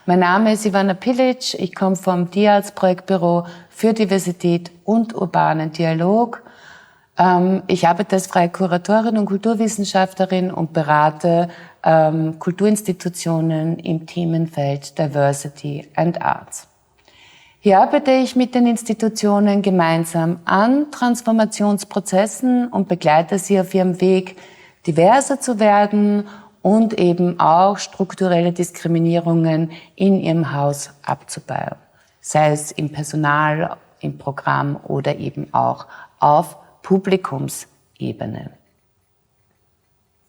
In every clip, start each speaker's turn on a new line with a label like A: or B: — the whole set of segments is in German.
A: Mein Name ist Ivana Pilic, ich komme vom DIAZ Projektbüro für Diversität und urbanen Dialog. Ich arbeite als freie Kuratorin und Kulturwissenschaftlerin und berate Kulturinstitutionen im Themenfeld Diversity and Arts. Hier arbeite ich mit den Institutionen gemeinsam an Transformationsprozessen und begleite sie auf ihrem Weg, diverser zu werden und eben auch strukturelle Diskriminierungen in ihrem Haus abzubauen. Sei es im Personal, im Programm oder eben auch auf Publikumsebene.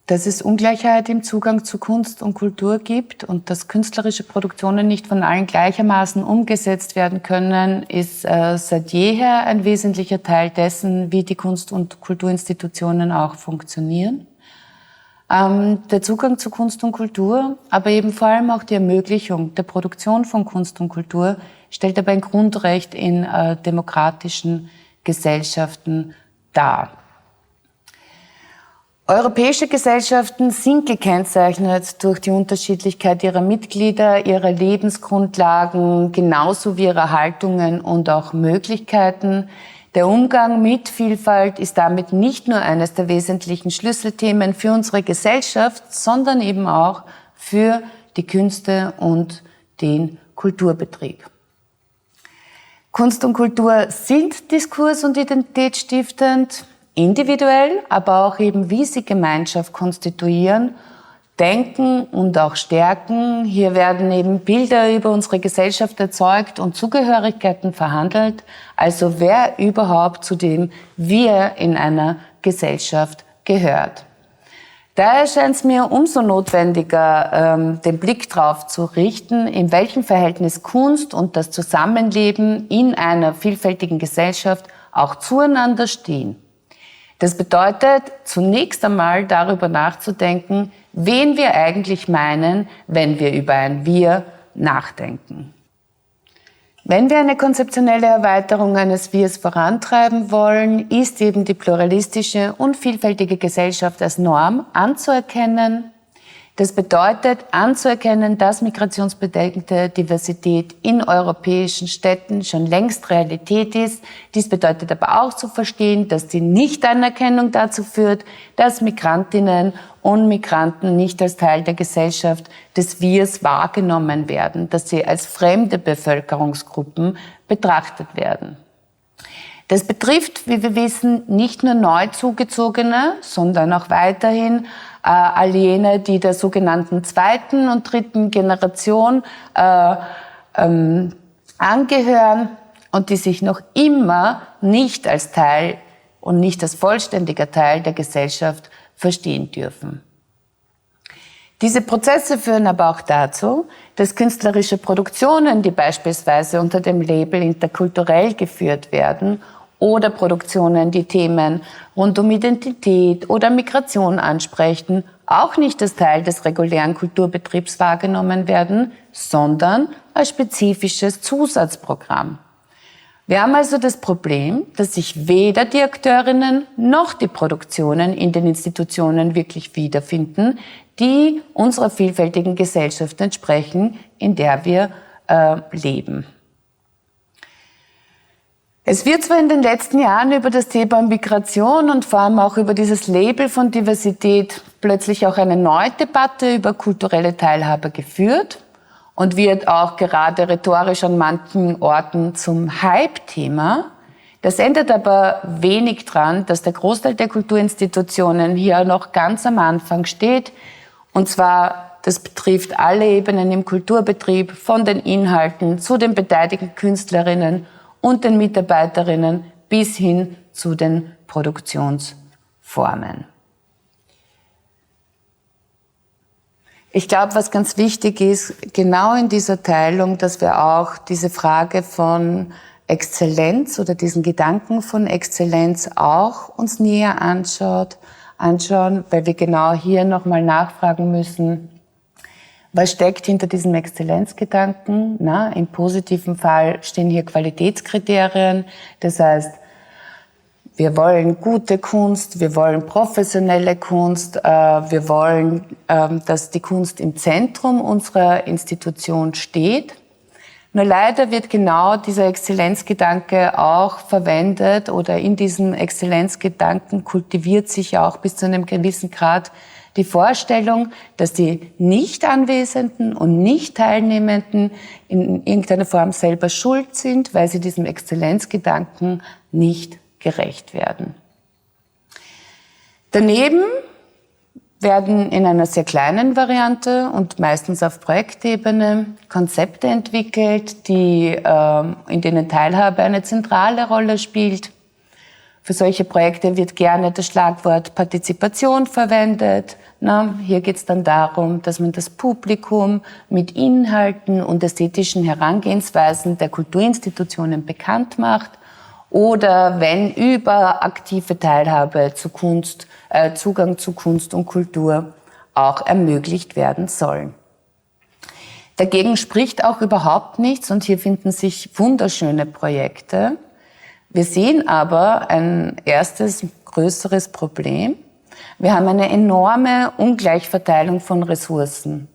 A: Dass es Ungleichheit im Zugang zu Kunst und Kultur gibt und dass künstlerische Produktionen nicht von allen gleichermaßen umgesetzt werden können, ist seit jeher ein wesentlicher Teil dessen, wie die Kunst- und Kulturinstitutionen auch funktionieren. Der Zugang zu Kunst und Kultur, aber eben vor allem auch die Ermöglichung der Produktion von Kunst und Kultur stellt aber ein Grundrecht in demokratischen Gesellschaften dar. Europäische Gesellschaften sind gekennzeichnet durch die Unterschiedlichkeit ihrer Mitglieder, ihrer Lebensgrundlagen, genauso wie ihrer Haltungen und auch Möglichkeiten. Der Umgang mit Vielfalt ist damit nicht nur eines der wesentlichen Schlüsselthemen für unsere Gesellschaft, sondern eben auch für die Künste und den Kulturbetrieb. Kunst und Kultur sind diskurs- und identitätsstiftend, individuell, aber auch eben wie sie Gemeinschaft konstituieren, denken und auch stärken. Hier werden eben Bilder über unsere Gesellschaft erzeugt und Zugehörigkeiten verhandelt, also wer überhaupt zu dem wir in einer Gesellschaft gehört. Daher scheint es mir umso notwendiger, den Blick darauf zu richten, in welchem Verhältnis Kunst und das Zusammenleben in einer vielfältigen Gesellschaft auch zueinander stehen. Das bedeutet, zunächst einmal darüber nachzudenken, wen wir eigentlich meinen, wenn wir über ein Wir nachdenken. Wenn wir eine konzeptionelle Erweiterung eines Wirs vorantreiben wollen, ist eben die pluralistische und vielfältige Gesellschaft als Norm anzuerkennen. Das bedeutet anzuerkennen, dass migrationsbedingte Diversität in europäischen Städten schon längst Realität ist. Dies bedeutet aber auch zu verstehen, dass die Nichtanerkennung dazu führt, dass Migrantinnen und Migranten nicht als Teil der Gesellschaft des Wirs wahrgenommen werden, dass sie als fremde Bevölkerungsgruppen betrachtet werden. Das betrifft, wie wir wissen, nicht nur Neuzugezogene, sondern auch weiterhin all jene, die der sogenannten zweiten und dritten Generation angehören und die sich noch immer nicht als Teil und nicht als vollständiger Teil der Gesellschaft verstehen dürfen. Diese Prozesse führen aber auch dazu, dass künstlerische Produktionen, die beispielsweise unter dem Label interkulturell geführt werden, oder Produktionen, die Themen rund um Identität oder Migration ansprechen, auch nicht als Teil des regulären Kulturbetriebs wahrgenommen werden, sondern als spezifisches Zusatzprogramm. Wir haben also das Problem, dass sich weder die Akteurinnen noch die Produktionen in den Institutionen wirklich wiederfinden, die unserer vielfältigen Gesellschaft entsprechen, in der wir leben. Es wird zwar in den letzten Jahren über das Thema Migration und vor allem auch über dieses Label von Diversität plötzlich auch eine neue Debatte über kulturelle Teilhabe geführt und wird auch gerade rhetorisch an manchen Orten zum Hype-Thema. Das ändert aber wenig daran, dass der Großteil der Kulturinstitutionen hier noch ganz am Anfang steht. Und zwar, das betrifft alle Ebenen im Kulturbetrieb, von den Inhalten zu den beteiligten Künstlerinnen und den Mitarbeiterinnen bis hin zu den Produktionsformen. Ich glaube, was ganz wichtig ist, genau in dieser Teilung, dass wir auch diese Frage von Exzellenz oder diesen Gedanken von Exzellenz auch uns näher anschauen, weil wir genau hier nochmal nachfragen müssen, was steckt hinter diesem Exzellenzgedanken? Im positiven Fall stehen hier Qualitätskriterien. Das heißt, Wir wollen gute Kunst, wir wollen professionelle Kunst, wir wollen, dass die Kunst im Zentrum unserer Institution steht. Nur leider wird genau dieser Exzellenzgedanke auch verwendet oder in diesem Exzellenzgedanken kultiviert sich auch bis zu einem gewissen Grad die Vorstellung, dass die Nicht-Anwesenden und Nicht-Teilnehmenden in irgendeiner Form selber schuld sind, weil sie diesem Exzellenzgedanken nicht gerecht werden. Daneben werden in einer sehr kleinen Variante und meistens auf Projektebene Konzepte entwickelt, in denen Teilhabe eine zentrale Rolle spielt. Für solche Projekte wird gerne das Schlagwort Partizipation verwendet. Hier geht es dann darum, dass man das Publikum mit Inhalten und ästhetischen Herangehensweisen der Kulturinstitutionen bekannt macht oder wenn über aktive Teilhabe zu Kunst, Zugang zu Kunst und Kultur auch ermöglicht werden soll. Dagegen spricht auch überhaupt nichts und hier finden sich wunderschöne Projekte. Wir sehen aber ein erstes größeres Problem. Wir haben eine enorme Ungleichverteilung von Ressourcen.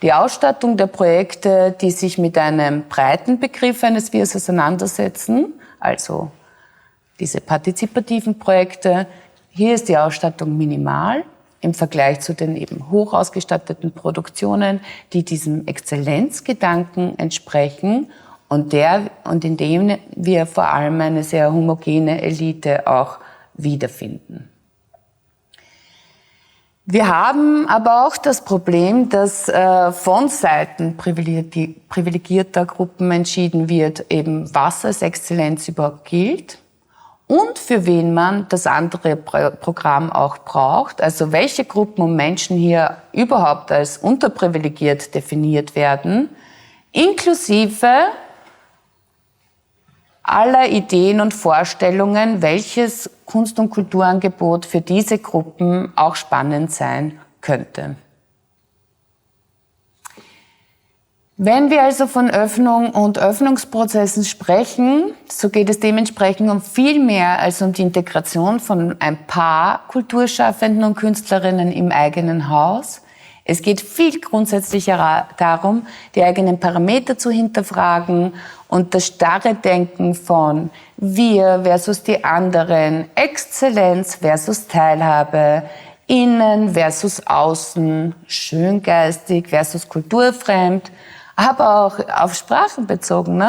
A: Die Ausstattung der Projekte, die sich mit einem breiten Begriff eines Wirs auseinandersetzen, also diese partizipativen Projekte, hier ist die Ausstattung minimal im Vergleich zu den eben hoch ausgestatteten Produktionen, die diesem Exzellenzgedanken entsprechen und in dem wir vor allem eine sehr homogene Elite auch wiederfinden. Wir haben aber auch das Problem, dass von Seiten privilegierter Gruppen entschieden wird, eben was als Exzellenz überhaupt gilt und für wen man das andere Programm auch braucht. Also welche Gruppen und Menschen hier überhaupt als unterprivilegiert definiert werden, inklusive aller Ideen und Vorstellungen, welches Kunst- und Kulturangebot für diese Gruppen auch spannend sein könnte. Wenn wir also von Öffnung und Öffnungsprozessen sprechen, so geht es dementsprechend um viel mehr als um die Integration von ein paar Kulturschaffenden und Künstlerinnen im eigenen Haus. Es geht viel grundsätzlicher darum, die eigenen Parameter zu hinterfragen und das starre Denken von wir versus die anderen, Exzellenz versus Teilhabe, innen versus außen, schöngeistig versus kulturfremd, aber auch auf Sprachen bezogen,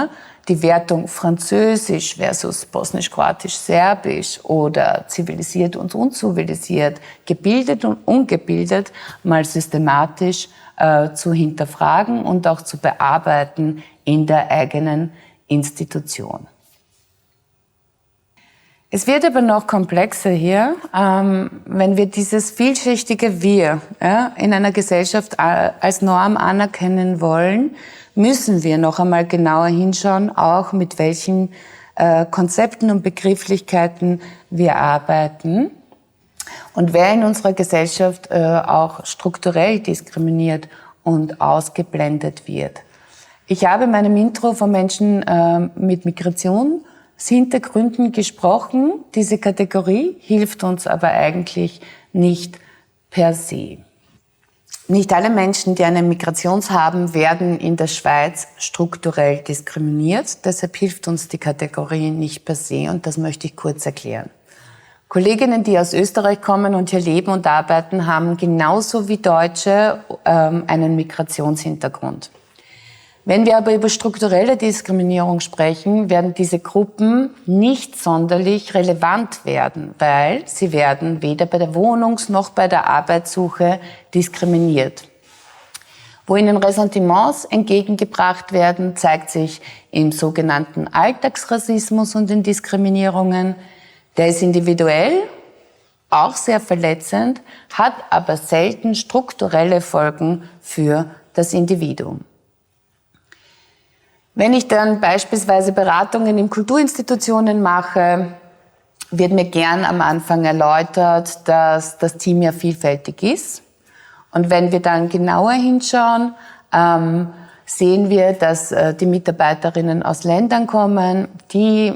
A: die Wertung Französisch versus Bosnisch-Kroatisch, Serbisch oder zivilisiert und unzivilisiert, gebildet und ungebildet, mal systematisch zu hinterfragen und auch zu bearbeiten in der eigenen Institution. Es wird aber noch komplexer hier, wenn wir dieses vielschichtige Wir in einer Gesellschaft als Norm anerkennen wollen, müssen wir noch einmal genauer hinschauen, auch mit welchen Konzepten und Begrifflichkeiten wir arbeiten und wer in unserer Gesellschaft auch strukturell diskriminiert und ausgeblendet wird. Ich habe in meinem Intro von Menschen mit Migrationshintergründen gesprochen. Diese Kategorie hilft uns aber eigentlich nicht per se. Nicht alle Menschen, die einen Migrations haben, werden in der Schweiz strukturell diskriminiert. Deshalb hilft uns die Kategorie nicht per se und das möchte ich kurz erklären. Kolleginnen, die aus Österreich kommen und hier leben und arbeiten, haben genauso wie Deutsche einen Migrationshintergrund. Wenn wir aber über strukturelle Diskriminierung sprechen, werden diese Gruppen nicht sonderlich relevant werden, weil sie werden weder bei der Wohnungs- noch bei der Arbeitssuche diskriminiert. Wo ihnen Ressentiments entgegengebracht werden, zeigt sich im sogenannten Alltagsrassismus und in Diskriminierungen. Der ist individuell, auch sehr verletzend, hat aber selten strukturelle Folgen für das Individuum. Wenn ich dann beispielsweise Beratungen in Kulturinstitutionen mache, wird mir gern am Anfang erläutert, dass das Team ja vielfältig ist. Und wenn wir dann genauer hinschauen, sehen wir, dass die Mitarbeiterinnen aus Ländern kommen, die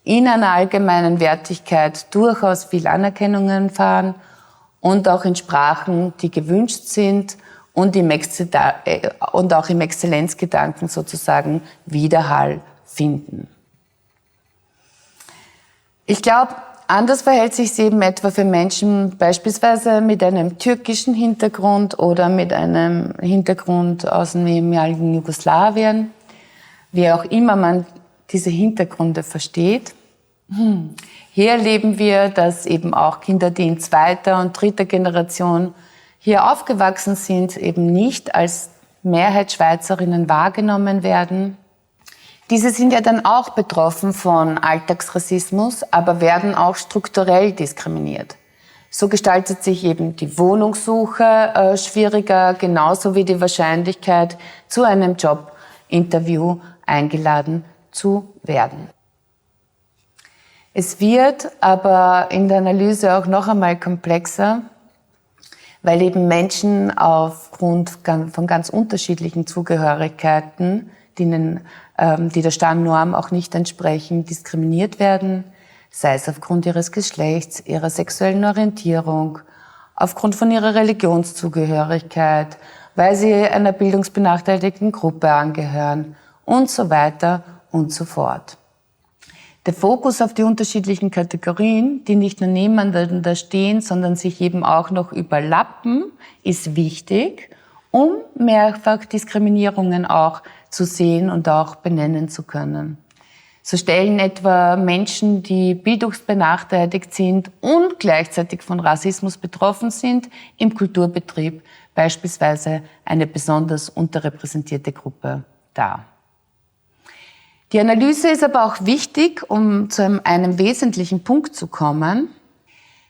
A: in einer allgemeinen Wertigkeit durchaus viel Anerkennung erfahren und auch in Sprachen, die gewünscht sind und auch im Exzellenzgedanken sozusagen Widerhall finden. Ich glaube, anders verhält sich es eben etwa für Menschen beispielsweise mit einem türkischen Hintergrund oder mit einem Hintergrund aus dem ehemaligen Jugoslawien, wie auch immer man diese Hintergründe versteht. Hier erleben wir, dass eben auch Kinder, die in zweiter und dritter Generation hier aufgewachsen sind, eben nicht als Mehrheitsschweizerinnen wahrgenommen werden. Diese sind ja dann auch betroffen von Alltagsrassismus, aber werden auch strukturell diskriminiert. So gestaltet sich eben die Wohnungssuche schwieriger, genauso wie die Wahrscheinlichkeit, zu einem Jobinterview eingeladen zu werden. Es wird aber in der Analyse auch noch einmal komplexer, weil eben Menschen aufgrund von ganz unterschiedlichen Zugehörigkeiten, die der Stammnorm auch nicht entsprechen, diskriminiert werden, sei es aufgrund ihres Geschlechts, ihrer sexuellen Orientierung, aufgrund von ihrer Religionszugehörigkeit, weil sie einer bildungsbenachteiligten Gruppe angehören und so weiter und so fort. Der Fokus auf die unterschiedlichen Kategorien, die nicht nur nebeneinander stehen, sondern sich eben auch noch überlappen, ist wichtig, um Mehrfachdiskriminierungen auch zu sehen und auch benennen zu können. So stellen etwa Menschen, die bildungsbenachteiligt sind und gleichzeitig von Rassismus betroffen sind, im Kulturbetrieb beispielsweise eine besonders unterrepräsentierte Gruppe dar. Die Analyse ist aber auch wichtig, um zu einem wesentlichen Punkt zu kommen.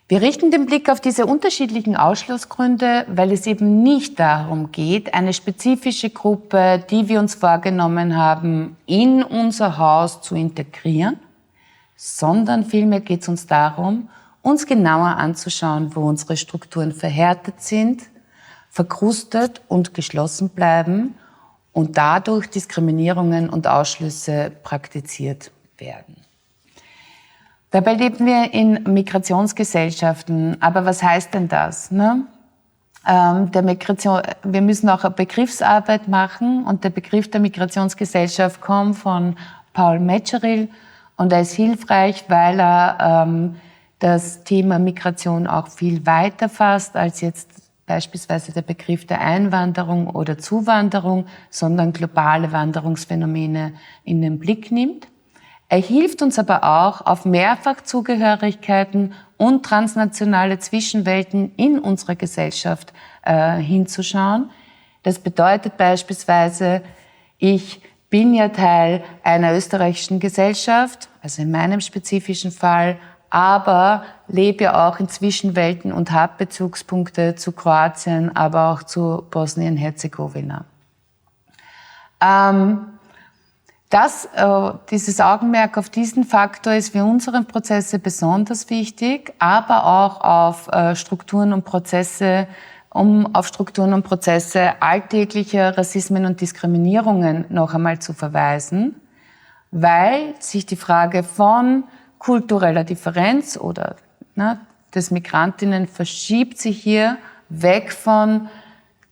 A: Wir richten den Blick auf diese unterschiedlichen Ausschlussgründe, weil es eben nicht darum geht, eine spezifische Gruppe, die wir uns vorgenommen haben, in unser Haus zu integrieren, sondern vielmehr geht es uns darum, uns genauer anzuschauen, wo unsere Strukturen verhärtet sind, verkrustet und geschlossen bleiben und dadurch Diskriminierungen und Ausschlüsse praktiziert werden. Dabei leben wir in Migrationsgesellschaften. Aber was heißt denn das? Ne? Wir müssen auch eine Begriffsarbeit machen und der Begriff der Migrationsgesellschaft kommt von Paul Metzgeril und er ist hilfreich, weil er das Thema Migration auch viel weiter fasst als jetzt beispielsweise der Begriff der Einwanderung oder Zuwanderung, sondern globale Wanderungsphänomene in den Blick nimmt. Er hilft uns aber auch, auf Mehrfachzugehörigkeiten und transnationale Zwischenwelten in unserer Gesellschaft hinzuschauen. Das bedeutet beispielsweise, ich bin ja Teil einer österreichischen Gesellschaft, also in meinem spezifischen Fall, aber lebe ja auch in Zwischenwelten und habe Bezugspunkte zu Kroatien, aber auch zu Bosnien-Herzegowina. Dieses Augenmerk auf diesen Faktor ist für unsere Prozesse besonders wichtig, aber auch auf Strukturen und Prozesse, auf Strukturen und Prozesse alltäglicher Rassismen und Diskriminierungen noch einmal zu verweisen, weil sich die Frage von kultureller Differenz oder des Migrantinnen verschiebt sich hier weg von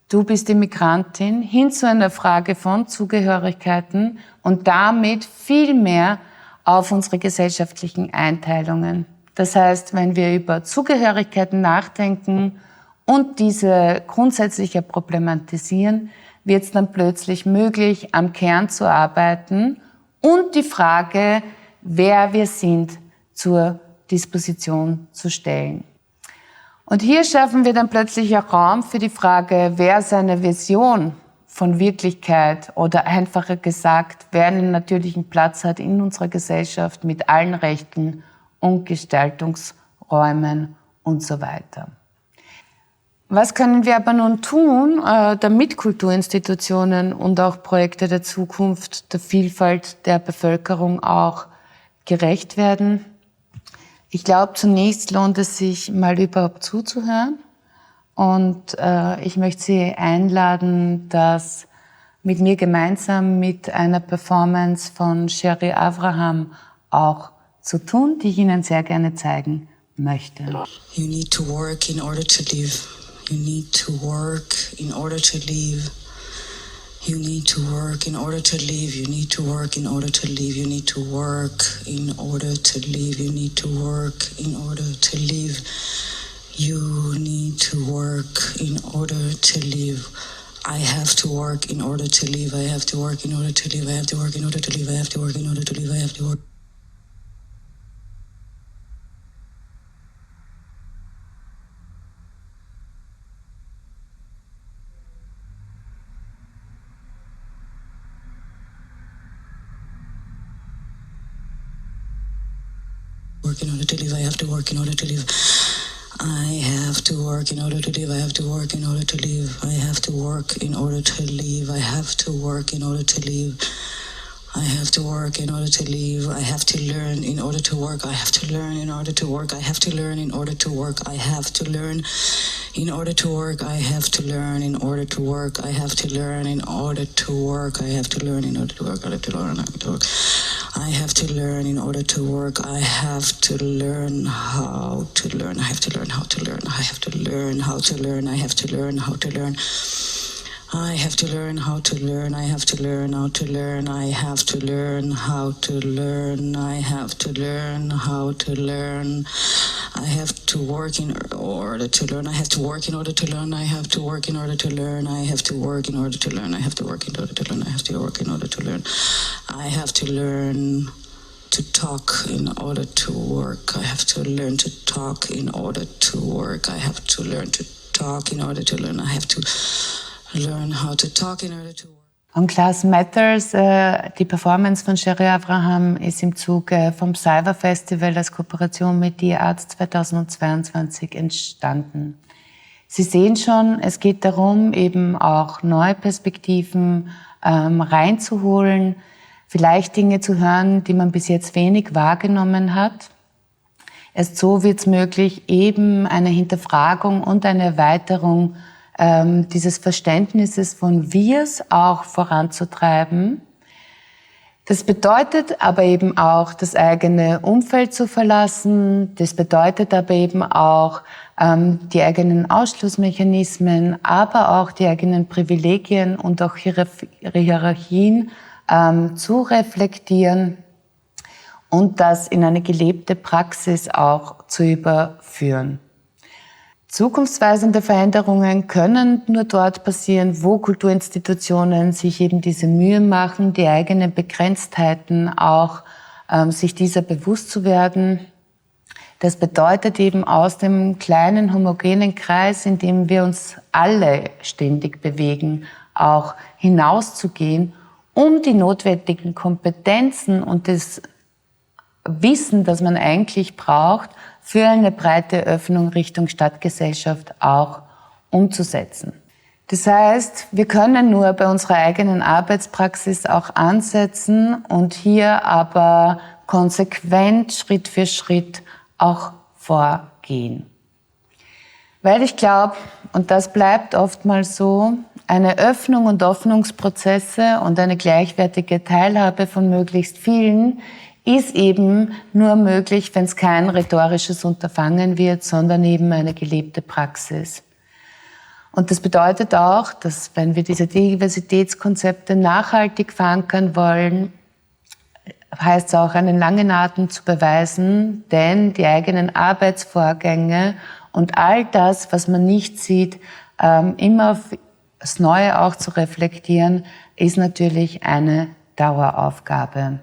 A: du bist die Migrantin hin zu einer Frage von Zugehörigkeiten und damit viel mehr auf unsere gesellschaftlichen Einteilungen. Das heißt, wenn wir über Zugehörigkeiten nachdenken und diese grundsätzlicher problematisieren, wird es dann plötzlich möglich, am Kern zu arbeiten und die Frage, wer wir sind, zur Disposition zu stellen. Und hier schaffen wir dann plötzlich auch Raum für die Frage, wer seine Vision von Wirklichkeit oder einfacher gesagt, wer einen natürlichen Platz hat in unserer Gesellschaft mit allen Rechten und Gestaltungsräumen und so weiter. Was können wir aber nun tun, damit Kulturinstitutionen und auch Projekte der Zukunft der Vielfalt der Bevölkerung auch gerecht werden? Ich glaube, zunächst lohnt es sich, mal überhaupt zuzuhören. Und ich möchte Sie einladen, das mit mir gemeinsam mit einer Performance von Sherry Avraham auch zu tun, die ich Ihnen sehr gerne zeigen möchte.
B: You need to work in order to live. You need to work in order to live. You need to work in order to live. You need to work in order to live. You need to work in order to live. You need to work in order to live. You need to work in order to live. I have to work in order to live. I have to work in order to live. I have to work in order to live. I have to work in order to live. I have to work. Work in order to live. I have to work in order to live. I have to work in order to live. I have to work in order to live. I have to work in order to live. I have to work in order to live. I have to work in order to live. I have to learn in order to work. I have to learn in order to work. I have to learn in order to work. I have to learn in order to work. I have to learn in order to work. I have to learn in order to work. I have to learn in order to work. I have to learn in order to work. I have to learn in order to work. I have to learn how to learn. I have to learn how to learn. I have to learn how to learn. I have to learn how to learn. I have to learn how to learn. I have to learn how to learn. I have to learn how to learn. I have to learn how to learn. I have to work in order to learn. I have to work in order to learn. I have to work in order to learn. I have to work in order to learn. I have to work in order to learn. I have to work in order to learn. I have to learn to talk in order to work. I have to learn to talk in order to work. I have to learn to talk in order to learn. I have to learn how to talk in order to work.
A: Und Class Matters, die Performance von Sherry Abraham, ist im Zuge vom Cyber Festival als Kooperation mit Die Arts 2022 entstanden. Sie sehen schon, es geht darum, eben auch neue Perspektiven reinzuholen, vielleicht Dinge zu hören, die man bis jetzt wenig wahrgenommen hat. Erst so wird es möglich, eben eine Hinterfragung und eine Erweiterung dieses Verständnisses von Wirs auch voranzutreiben. Das bedeutet aber eben auch, das eigene Umfeld zu verlassen. Das bedeutet aber eben auch, die eigenen Ausschlussmechanismen, aber auch die eigenen Privilegien und auch Hierarchien zu reflektieren und das in eine gelebte Praxis auch zu überführen. Zukunftsweisende Veränderungen können nur dort passieren, wo Kulturinstitutionen sich eben diese Mühe machen, die eigenen Begrenztheiten auch sich dieser bewusst zu werden. Das bedeutet eben aus dem kleinen homogenen Kreis, in dem wir uns alle ständig bewegen, auch hinauszugehen, um die notwendigen Kompetenzen und das Wissen, das man eigentlich braucht, für eine breite Öffnung Richtung Stadtgesellschaft auch umzusetzen. Das heißt, wir können nur bei unserer eigenen Arbeitspraxis auch ansetzen und hier aber konsequent Schritt für Schritt auch vorgehen. Weil ich glaube, und das bleibt oftmals so, eine Öffnung und Öffnungsprozesse und eine gleichwertige Teilhabe von möglichst vielen ist eben nur möglich, wenn es kein rhetorisches Unterfangen wird, sondern eben eine gelebte Praxis. Und das bedeutet auch, dass wenn wir diese Diversitätskonzepte nachhaltig verankern wollen, heißt es auch, einen langen Atem zu beweisen, denn die eigenen Arbeitsvorgänge und all das, was man nicht sieht, immer aufs Neue auch zu reflektieren, ist natürlich eine Daueraufgabe.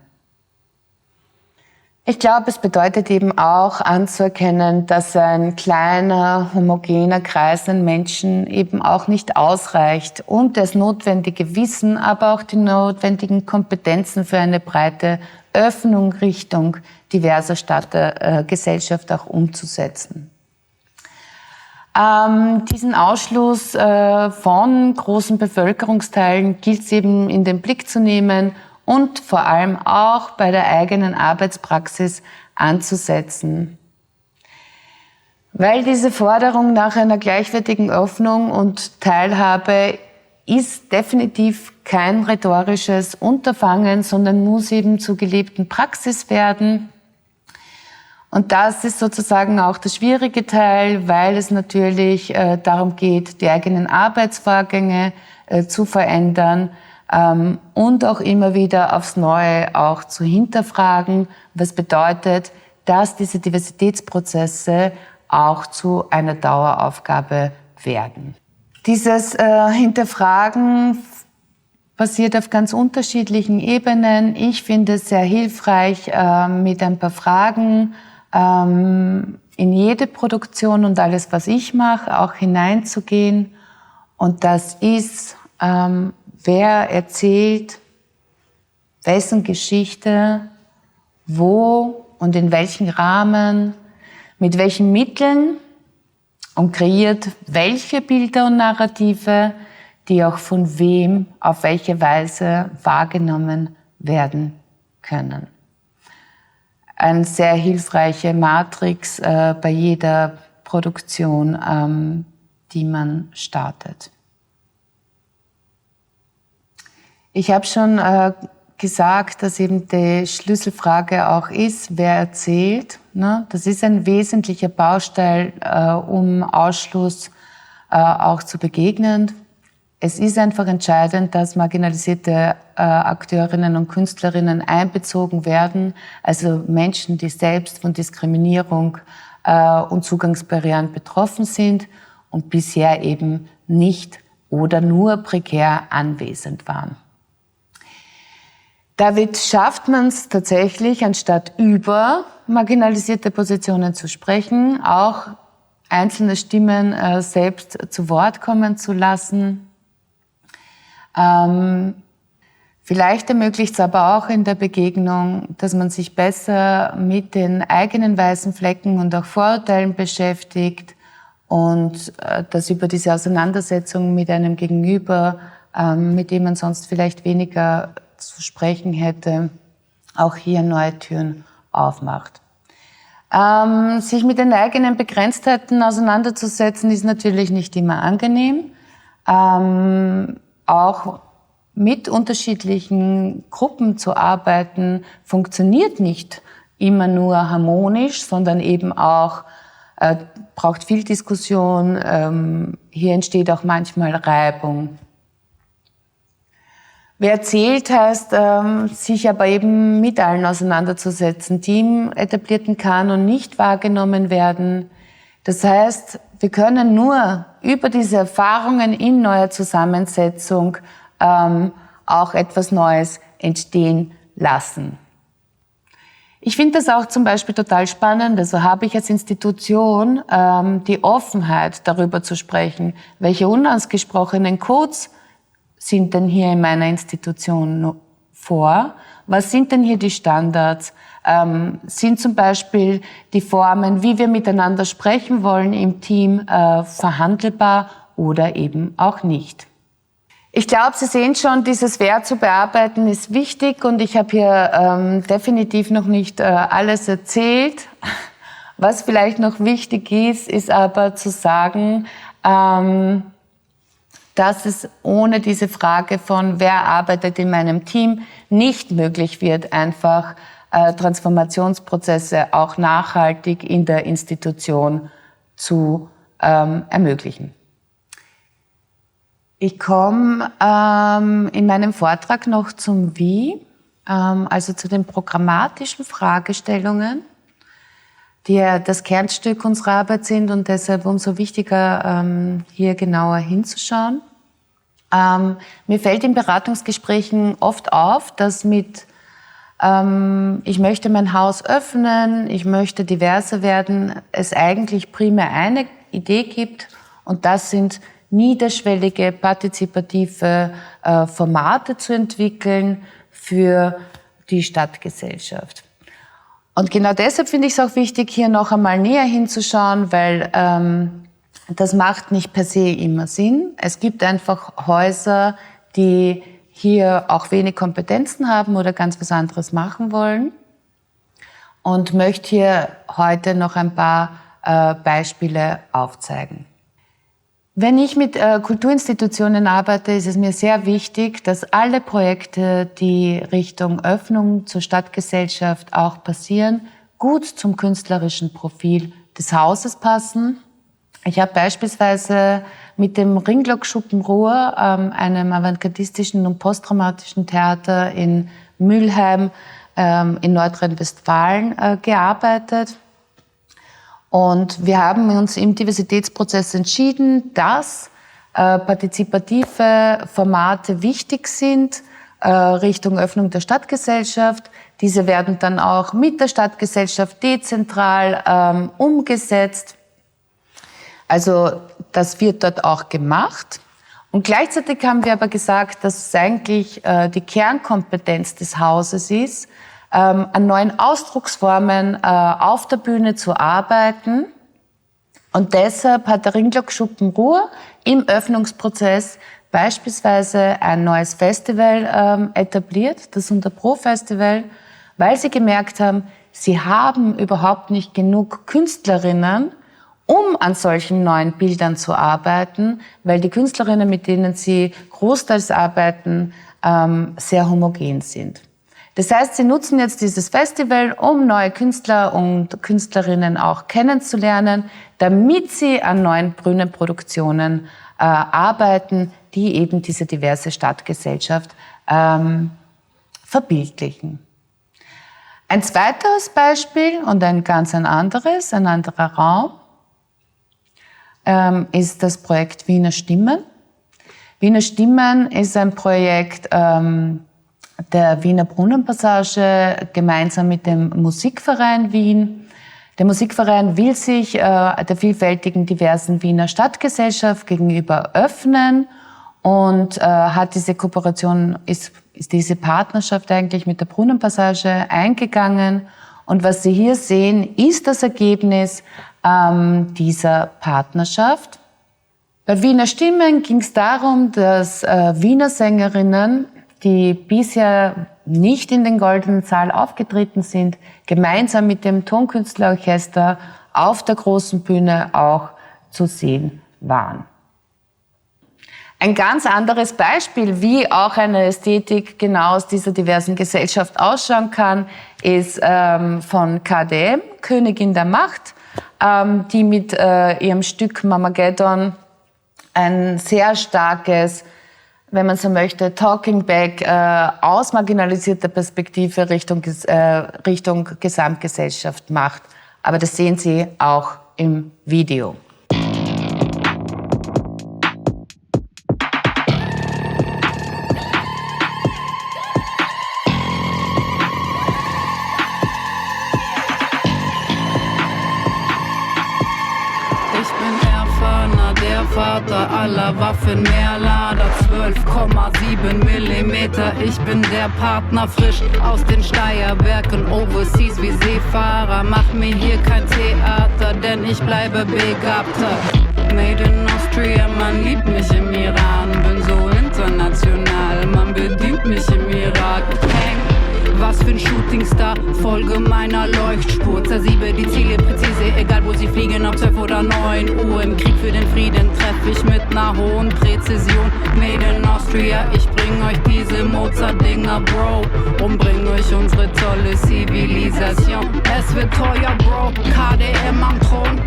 A: Ich glaube, es bedeutet eben auch anzuerkennen, dass ein kleiner, homogener Kreis an Menschen eben auch nicht ausreicht und das notwendige Wissen, aber auch die notwendigen Kompetenzen für eine breite Öffnung Richtung diverser Stadtgesellschaft auch umzusetzen. Diesen Ausschluss von großen Bevölkerungsteilen gilt es eben in den Blick zu nehmen und vor allem auch bei der eigenen Arbeitspraxis anzusetzen. Weil diese Forderung nach einer gleichwertigen Öffnung und Teilhabe ist definitiv kein rhetorisches Unterfangen, sondern muss eben zur gelebten Praxis werden. Und das ist sozusagen auch der schwierige Teil, weil es natürlich darum geht, die eigenen Arbeitsvorgänge zu verändern und auch immer wieder aufs Neue auch zu hinterfragen, was bedeutet, dass diese Diversitätsprozesse auch zu einer Daueraufgabe werden. Dieses Hinterfragen passiert auf ganz unterschiedlichen Ebenen. Ich finde es sehr hilfreich, mit ein paar Fragen in jede Produktion und alles, was ich mache, auch hineinzugehen. Und das ist, wer erzählt wessen Geschichte, wo und in welchem Rahmen, mit welchen Mitteln und kreiert welche Bilder und Narrative, die auch von wem auf welche Weise wahrgenommen werden können. Eine sehr hilfreiche Matrix bei jeder Produktion, die man startet. Ich habe schon gesagt, dass eben die Schlüsselfrage auch ist, wer erzählt. Ne? Das ist ein wesentlicher Baustein, um Ausschluss auch zu begegnen. Es ist einfach entscheidend, dass marginalisierte Akteurinnen und Künstlerinnen einbezogen werden, also Menschen, die selbst von Diskriminierung und Zugangsbarrieren betroffen sind und bisher eben nicht oder nur prekär anwesend waren. Damit schafft man es tatsächlich, anstatt über marginalisierte Positionen zu sprechen, auch einzelne Stimmen selbst zu Wort kommen zu lassen. Vielleicht ermöglicht es aber auch in der Begegnung, dass man sich besser mit den eigenen weißen Flecken und auch Vorurteilen beschäftigt und dass über diese Auseinandersetzung mit einem Gegenüber, mit dem man sonst vielleicht weniger zu sprechen hätte, auch hier neue Türen aufmacht. Sich mit den eigenen Begrenztheiten auseinanderzusetzen, ist natürlich nicht immer angenehm. Auch mit unterschiedlichen Gruppen zu arbeiten, funktioniert nicht immer nur harmonisch, sondern eben auch braucht viel Diskussion. Hier entsteht auch manchmal Reibung. Wer erzählt, heißt, sich aber eben mit allen auseinanderzusetzen, die im etablierten Kanon nicht wahrgenommen werden. Das heißt, wir können nur über diese Erfahrungen in neuer Zusammensetzung auch etwas Neues entstehen lassen. Ich finde das auch zum Beispiel total spannend. Also habe ich als Institution die Offenheit, darüber zu sprechen, welche unausgesprochenen Codes sind denn hier in meiner Institution vor? Was sind denn hier die Standards? Sind zum Beispiel die Formen, wie wir miteinander sprechen wollen im Team, verhandelbar oder eben auch nicht? Ich glaube, Sie sehen schon, dieses Wer zu bearbeiten ist wichtig und ich habe hier definitiv noch nicht alles erzählt. Was vielleicht noch wichtig ist aber zu sagen, dass es ohne diese Frage von wer arbeitet in meinem Team nicht möglich wird, einfach Transformationsprozesse auch nachhaltig in der Institution zu ermöglichen. Ich komme in meinem Vortrag noch zum Wie, also zu den programmatischen Fragestellungen, die ja das Kernstück unserer Arbeit sind und deshalb umso wichtiger, hier genauer hinzuschauen. Mir fällt in Beratungsgesprächen oft auf, dass mit ich möchte mein Haus öffnen, ich möchte diverser werden, es eigentlich primär eine Idee gibt und das sind niederschwellige, partizipative Formate zu entwickeln für die Stadtgesellschaft. Und genau deshalb finde ich es auch wichtig, hier noch einmal näher hinzuschauen, weil das macht nicht per se immer Sinn. Es gibt einfach Häuser, die hier auch wenig Kompetenzen haben oder ganz was anderes machen wollen. Und möchte hier heute noch ein paar Beispiele aufzeigen. Wenn ich mit Kulturinstitutionen arbeite, ist es mir sehr wichtig, dass alle Projekte, die Richtung Öffnung zur Stadtgesellschaft auch passieren, gut zum künstlerischen Profil des Hauses passen. Ich habe beispielsweise mit dem Ringlockschuppen Ruhr, einem avantgardistischen und posttraumatischen Theater in Mülheim in Nordrhein-Westfalen gearbeitet. Und wir haben uns im Diversitätsprozess entschieden, dass partizipative Formate wichtig sind, Richtung Öffnung der Stadtgesellschaft. Diese werden dann auch mit der Stadtgesellschaft dezentral umgesetzt. Also das wird dort auch gemacht. Und gleichzeitig haben wir aber gesagt, dass es eigentlich die Kernkompetenz des Hauses ist, an neuen Ausdrucksformen auf der Bühne zu arbeiten. Und deshalb hat der Ringlockschuppen Ruhr im Öffnungsprozess beispielsweise ein neues Festival etabliert, das Unterpro-Festival, weil sie gemerkt haben, sie haben überhaupt nicht genug Künstlerinnen, um an solchen neuen Bildern zu arbeiten, weil die Künstlerinnen, mit denen sie großteils arbeiten, sehr homogen sind. Das heißt, sie nutzen jetzt dieses Festival, um neue Künstler und Künstlerinnen auch kennenzulernen, damit sie an neuen Bühnenproduktionen arbeiten, die eben diese diverse Stadtgesellschaft verbildlichen. Ein zweites Beispiel und ein anderer Raum, ist das Projekt Wiener Stimmen. Wiener Stimmen ist ein Projekt der Wiener Brunnenpassage gemeinsam mit dem Musikverein Wien. Der Musikverein will sich der vielfältigen, diversen Wiener Stadtgesellschaft gegenüber öffnen und hat diese Kooperation, ist diese Partnerschaft eigentlich mit der Brunnenpassage eingegangen. Und was Sie hier sehen, ist das Ergebnis dieser Partnerschaft. Bei Wiener Stimmen ging es darum, dass Wiener Sängerinnen, die bisher nicht in den Goldenen Saal aufgetreten sind, gemeinsam mit dem Tonkünstlerorchester auf der großen Bühne auch zu sehen waren. Ein ganz anderes Beispiel, wie auch eine Ästhetik genau aus dieser diversen Gesellschaft ausschauen kann, ist von KDM, Königin der Macht, die mit ihrem Stück Mamageddon ein sehr starkes, wenn man so möchte, Talking Back aus marginalisierter Perspektive Richtung Gesamtgesellschaft macht. Aber das sehen Sie auch im Video.
C: Vater aller Waffen, Mehrlader, 12,7 Millimeter. Ich bin der Partner, frisch aus den Steierwerken, overseas wie Seefahrer. Mach mir hier kein Theater, denn ich bleibe begabter. Made in Austria, man liebt mich im Iran. Bin so international, man bedient mich im Irak. Was für ein Shootingstar, Folge meiner Leuchtspur. Zersiebe die Ziele präzise, egal wo sie fliegen, ob 12 oder 9 Uhr. Im Krieg für den Frieden treff ich mit ner hohen Präzision. Made in Austria, ich bring euch diese Mozart-Dinger, Bro. Und bring euch unsere tolle Zivilisation. Es wird teuer, Bro, KDM am Thron.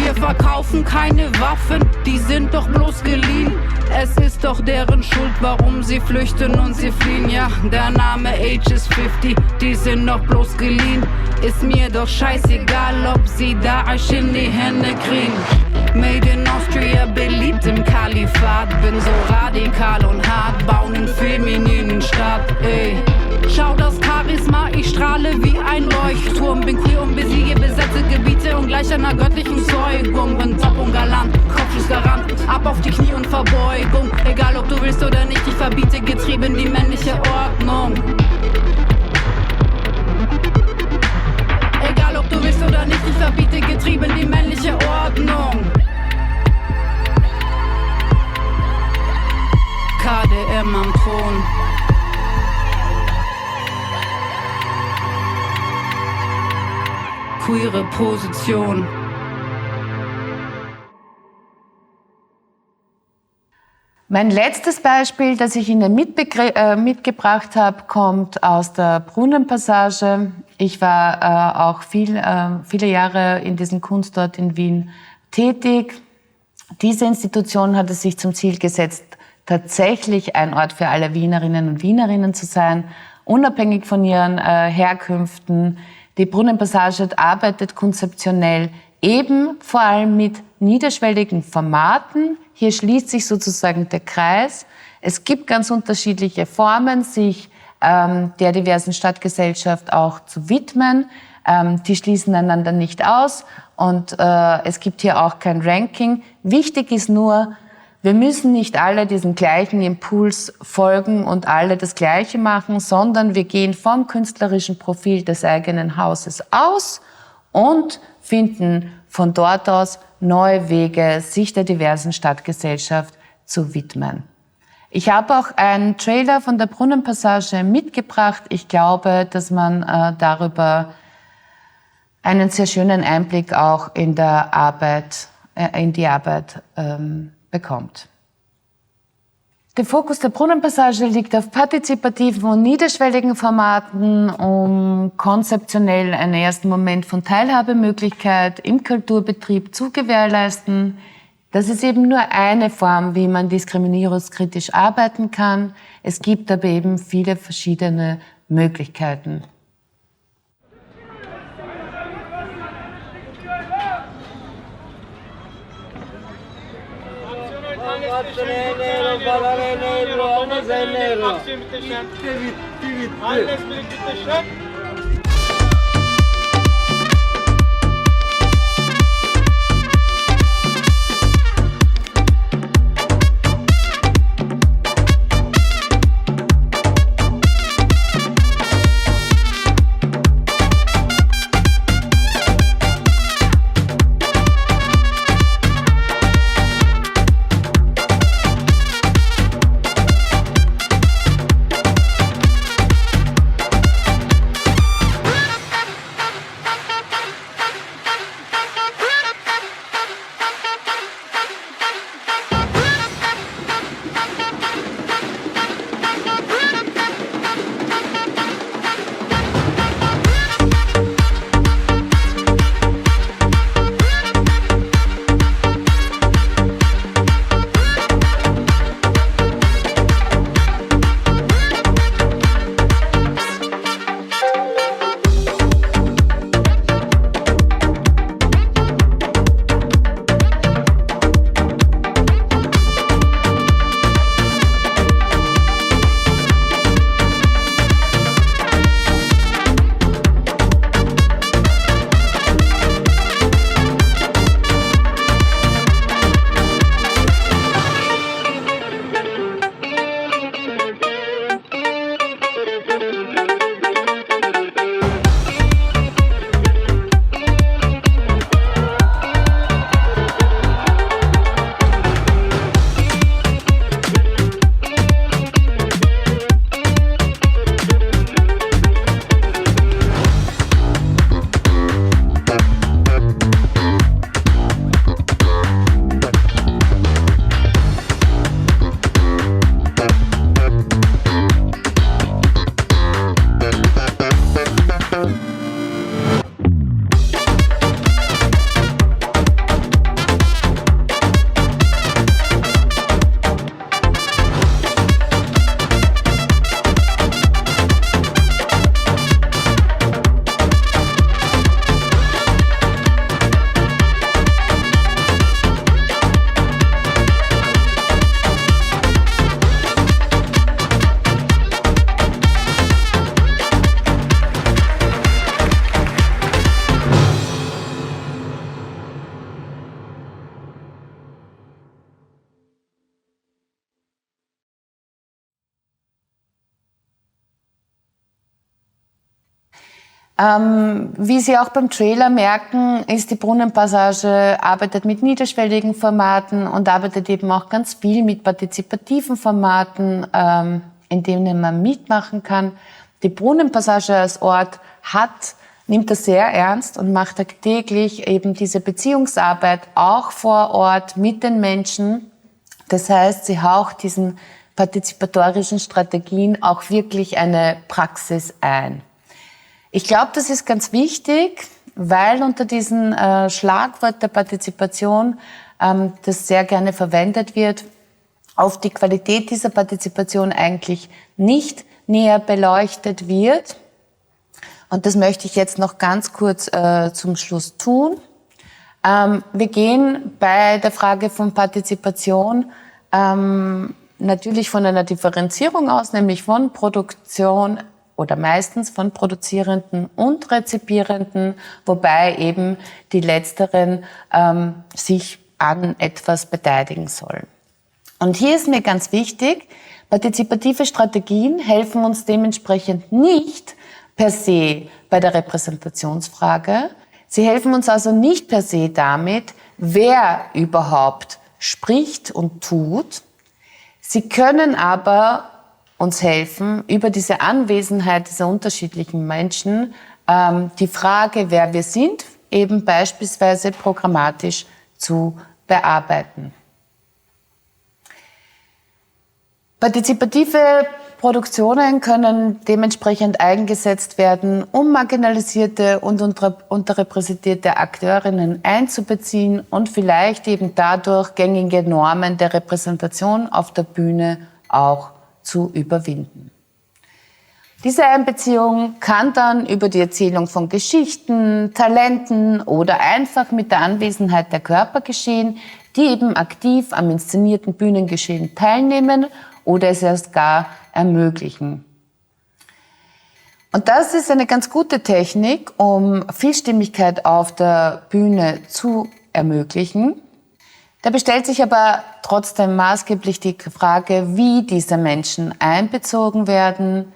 C: Wir verkaufen keine Waffen, die sind doch bloß geliehen. Es ist doch deren Schuld, warum sie flüchten und sie fliehen. Ja, der Name Age ist 50, die sind doch bloß geliehen. Ist mir doch scheißegal, ob sie Daesh in die Hände kriegen. Made in Austria, beliebt im Kalifat. Bin so radikal und hart, bauen einen femininen Staat, ey. Schau das Charisma, ich strahle wie ein Leuchtturm. Bin queer und besiege besetzte Gebiete und gleich einer göttlichen Zeugung. Bin top und galant, Kopfschussgarant, ab auf die Knie und Verbeugung. Egal ob du willst oder nicht, ich verbiete getrieben die männliche Ordnung. Egal ob du willst oder nicht, ich verbiete getrieben die männliche Ordnung. KDM am Thron. Queere Position.
A: Mein letztes Beispiel, das ich Ihnen mitgebracht habe, kommt aus der Brunnenpassage. Ich war auch viele Jahre in diesem Kunstort in Wien tätig. Diese Institution hat es sich zum Ziel gesetzt, tatsächlich ein Ort für alle Wienerinnen und Wienerinnen zu sein, unabhängig von ihren Herkünften. Die Brunnenpassage arbeitet konzeptionell eben vor allem mit niederschwelligen Formaten. Hier schließt sich sozusagen der Kreis. Es gibt ganz unterschiedliche Formen, sich der diversen Stadtgesellschaft auch zu widmen. Die schließen einander nicht aus und es gibt hier auch kein Ranking. Wichtig ist nur, wir müssen nicht alle diesen gleichen Impuls folgen und alle das Gleiche machen, sondern wir gehen vom künstlerischen Profil des eigenen Hauses aus und finden von dort aus neue Wege, sich der diversen Stadtgesellschaft zu widmen. Ich habe auch einen Trailer von der Brunnenpassage mitgebracht. Ich glaube, dass man darüber einen sehr schönen Einblick auch in die Arbeit bekommt. Der Fokus der Brunnenpassage liegt auf partizipativen und niederschwelligen Formaten, um konzeptionell einen ersten Moment von Teilhabemöglichkeit im Kulturbetrieb zu gewährleisten. Das ist eben nur eine Form, wie man diskriminierungskritisch arbeiten kann. Es gibt aber eben viele verschiedene Möglichkeiten.
D: Alles bitte schön.
A: Wie Sie auch beim Trailer merken, ist die Brunnenpassage, arbeitet mit niederschwelligen Formaten und arbeitet eben auch ganz viel mit partizipativen Formaten, in denen man mitmachen kann. Die Brunnenpassage als Ort nimmt das sehr ernst und macht täglich eben diese Beziehungsarbeit auch vor Ort mit den Menschen. Das heißt, sie haucht diesen partizipatorischen Strategien auch wirklich eine Praxis ein. Ich glaube, das ist ganz wichtig, weil unter diesem Schlagwort der Partizipation, das sehr gerne verwendet wird, auf die Qualität dieser Partizipation eigentlich nicht näher beleuchtet wird. Und das möchte ich jetzt noch ganz kurz zum Schluss tun. Wir gehen bei der Frage von Partizipation natürlich von einer Differenzierung aus, nämlich von Produktion oder meistens von Produzierenden und Rezipierenden, wobei eben die Letzteren sich an etwas beteiligen sollen. Und hier ist mir ganz wichtig, partizipative Strategien helfen uns dementsprechend nicht per se bei der Repräsentationsfrage. Sie helfen uns also nicht per se damit, wer überhaupt spricht und tut. Sie können aber uns helfen, über diese Anwesenheit dieser unterschiedlichen Menschen die Frage, wer wir sind, eben beispielsweise programmatisch zu bearbeiten. Partizipative Produktionen können dementsprechend eingesetzt werden, um marginalisierte und unterrepräsentierte Akteurinnen einzubeziehen und vielleicht eben dadurch gängige Normen der Repräsentation auf der Bühne auch zu überwinden. Diese Einbeziehung kann dann über die Erzählung von Geschichten, Talenten oder einfach mit der Anwesenheit der Körper geschehen, die eben aktiv am inszenierten Bühnengeschehen teilnehmen oder es erst gar ermöglichen. Und das ist eine ganz gute Technik, um Vielstimmigkeit auf der Bühne zu ermöglichen. Dabei stellt sich aber trotzdem maßgeblich die Frage, wie diese Menschen einbezogen werden.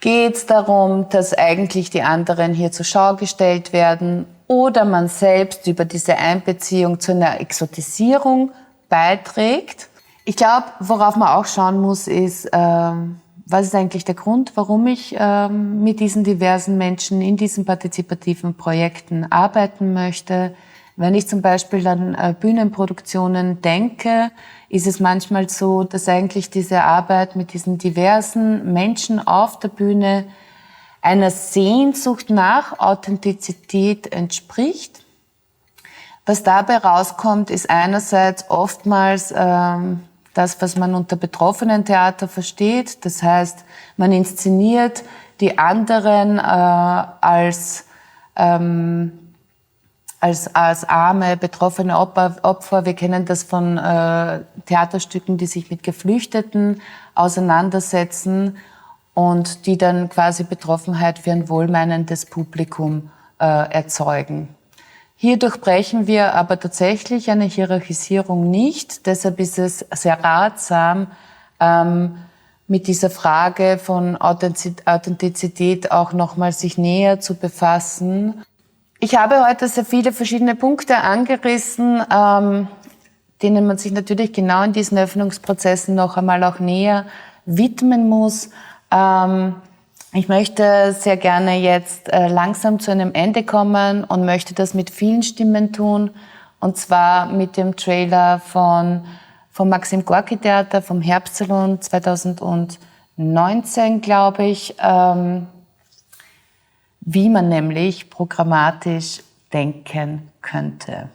A: Geht es darum, dass eigentlich die anderen hier zur Schau gestellt werden oder man selbst über diese Einbeziehung zu einer Exotisierung beiträgt? Ich glaube, worauf man auch schauen muss, ist, was ist eigentlich der Grund, warum ich mit diesen diversen Menschen in diesen partizipativen Projekten arbeiten möchte. Wenn ich zum Beispiel an Bühnenproduktionen denke, ist es manchmal so, dass eigentlich diese Arbeit mit diesen diversen Menschen auf der Bühne einer Sehnsucht nach Authentizität entspricht. Was dabei rauskommt, ist einerseits oftmals das, was man unter Betroffenentheater versteht. Das heißt, man inszeniert die anderen als arme, betroffene Opfer. Wir kennen das von Theaterstücken, die sich mit Geflüchteten auseinandersetzen und die dann quasi Betroffenheit für ein wohlmeinendes Publikum erzeugen. Hier durchbrechen wir aber tatsächlich eine Hierarchisierung nicht. Deshalb ist es sehr ratsam, mit dieser Frage von Authentizität auch nochmal sich näher zu befassen. Ich habe heute sehr viele verschiedene Punkte angerissen, denen man sich natürlich genau in diesen Öffnungsprozessen noch einmal auch näher widmen muss. Ich möchte sehr gerne jetzt langsam zu einem Ende kommen und möchte das mit vielen Stimmen tun. Und zwar mit dem Trailer vom Maxim Gorki Theater, vom Herbstsalon 2019, glaube ich, wie man nämlich programmatisch denken könnte.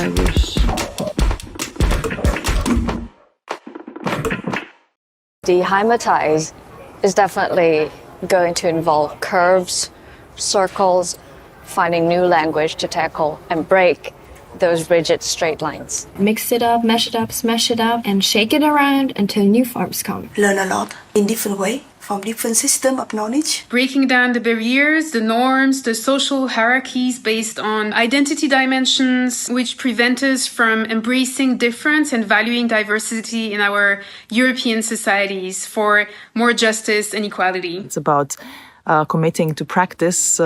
A: I wish.
D: Dehymatize is definitely going to involve curves, circles, finding new language to tackle and break those rigid straight lines.
E: Mix it up, mash it up, smash it up, and shake it around until new forms come.
F: Learn a lot in different way from different system of knowledge.
G: Breaking down the barriers, the norms, the social hierarchies based on identity dimensions, which prevent us from embracing difference and valuing diversity in our European societies for more justice and equality.
H: It's about committing to practice,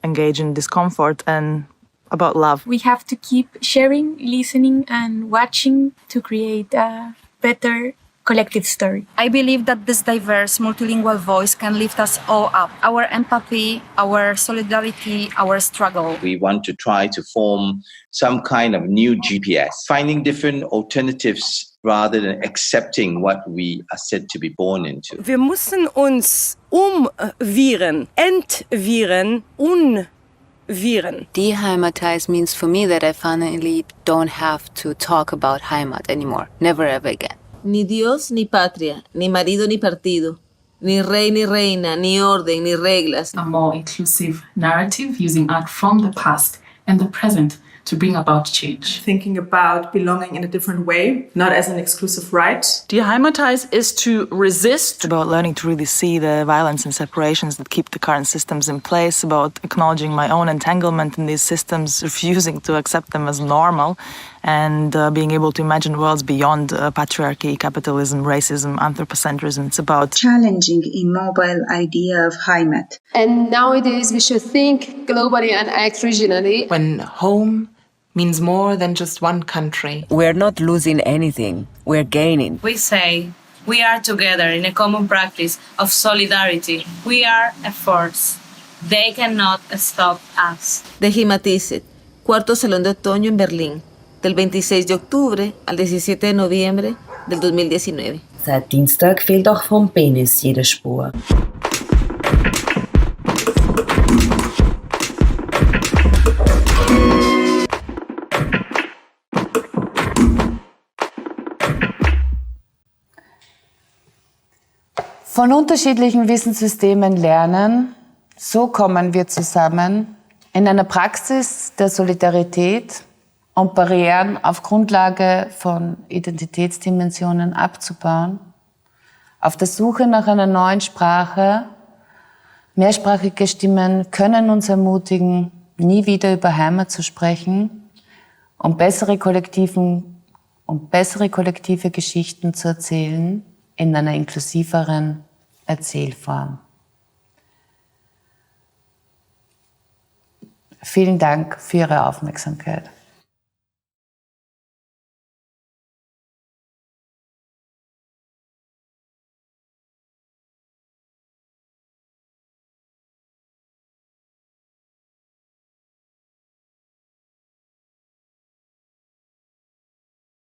H: engage in discomfort, and about love.
E: We have to keep sharing, listening, and watching to create a better collective story.
I: I believe that this diverse multilingual voice can lift us all up. Our empathy, our solidarity, our struggle.
J: We want to try to form some kind of new GPS, finding different alternatives rather than accepting what we are said to be born into.
K: Wir müssen uns umviren, entviren, unviren.
L: Deheimatized means for me that I finally don't have to talk about Heimat anymore. Never ever again.
M: Ni Dios ni patria, ni marido ni partido, ni rey ni reina, ni orden ni reglas.
N: A more inclusive narrative using art from the past and the present to bring about change.
O: Thinking about belonging in a different way, not as an exclusive right.
P: Deheimatize is to resist.
H: It's about learning to really see the violence and separations that keep the current systems in place, about acknowledging my own entanglement in these systems, refusing to accept them as normal, and being able to imagine worlds beyond patriarchy, capitalism, racism, anthropocentrism. It's about
Q: challenging immobile idea of Heimat.
R: And nowadays we should think globally and act regionally.
S: When home means more than just one country.
T: We're not losing anything, we're gaining.
U: We say we are together in a common practice of solidarity. We are a force. They cannot stop us.
M: Deheimatize, cuarto Salón de Otoño en Berlín, del 26 de Oktober al 17 de November del 2019.
V: Seit Dienstag fehlt auch vom Penis jede Spur.
A: Von unterschiedlichen Wissenssystemen lernen, so kommen wir zusammen in einer Praxis der Solidarität, um Barrieren auf Grundlage von Identitätsdimensionen abzubauen, auf der Suche nach einer neuen Sprache. Mehrsprachige Stimmen können uns ermutigen, nie wieder über Heimat zu sprechen, um bessere kollektive Geschichten zu erzählen in einer inklusiveren Erzählform. Vielen Dank für Ihre Aufmerksamkeit.